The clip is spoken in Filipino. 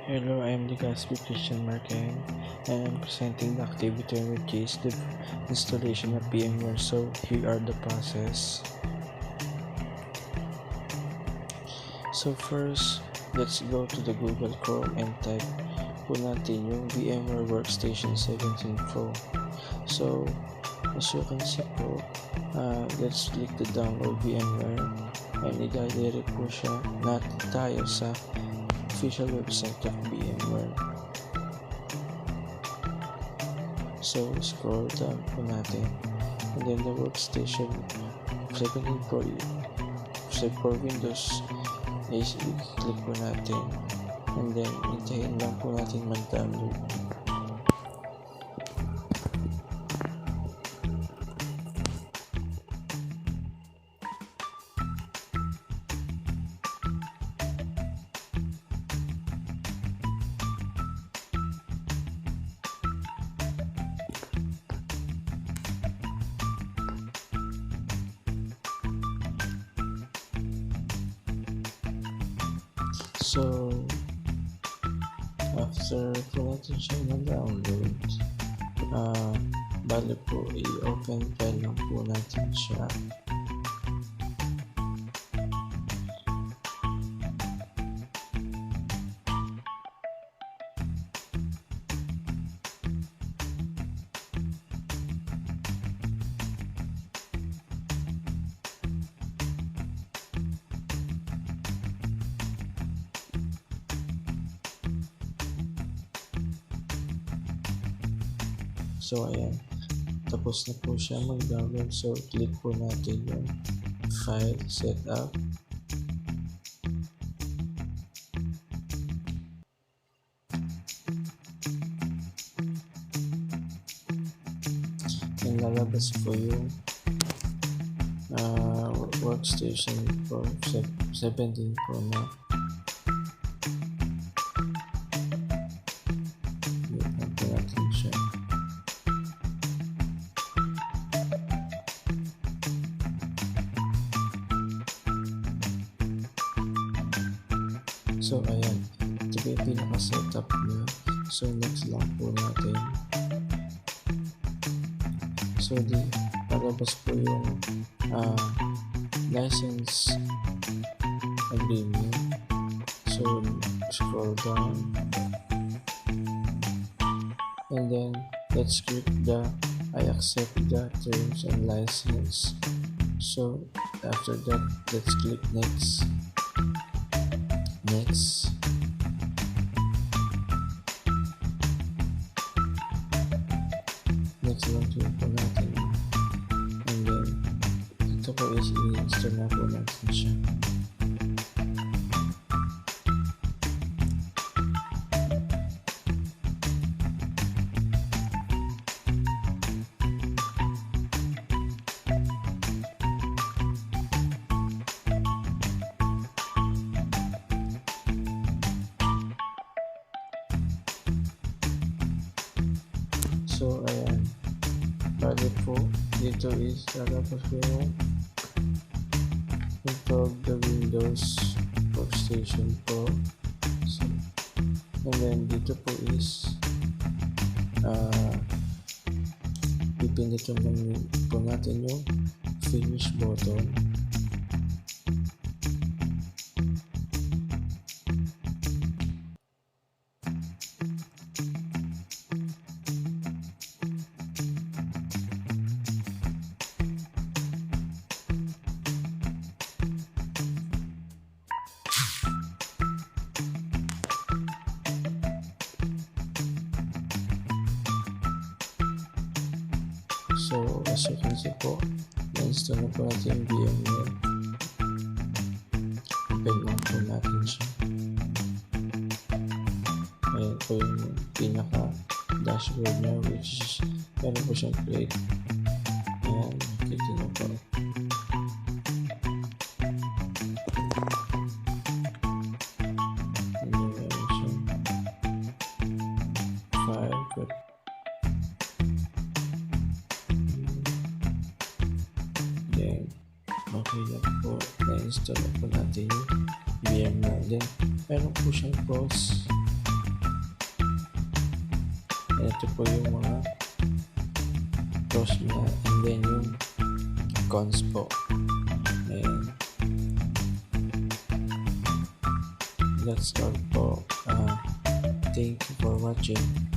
Hello, I am the Gatsby Christian Marquez, and I'm presenting the activity which is the installation of Vmware. So here are the process. So first, let's go to the Google Chrome and type po natin yung Vmware Workstation 17 Pro. So as you can see po, let's click the download Vmware and i-direct po siya natin tayo sa official website of Vmware. So scroll down po natin, and then the workstation 17 Pro for Windows is click po natin, and then hintayin lang po natin mag-download. So, after po natin siya na-download, bali po i-open file lang po natin siya. So ayan, tapos na po siya mag-download. So click po natin yung file setup. And lalabas po yung workstation for 17 Pro na. Click po natin siya. So ayan, ito po yung pinaka-setup niya. So next lang po natin. So palabas po yung license agreement. So scroll down, and then let's click the I accept the terms and license. So after that, let's click next. Next lang po natin, and then ito po is i-install na po natin siya. So ayan, bali po dito is lalabas po yung of the Windows Workstation Pro. So, and then dito po is pipindutin po natin yung finish button. So as you can see po, na-install na po natin yung Vmware. Open lang po natin siya. Ayan po yung pinaka dashboard niya, which is meron po siyang plate. Ayan, kita nyo po. Ayan, meron siyang file. Okay lang po, na-install na po natin yung Vmware. Then, meron po siyang pros ito po yung mga pros niya, and then yung cons po. And that's all po. Thank you for watching.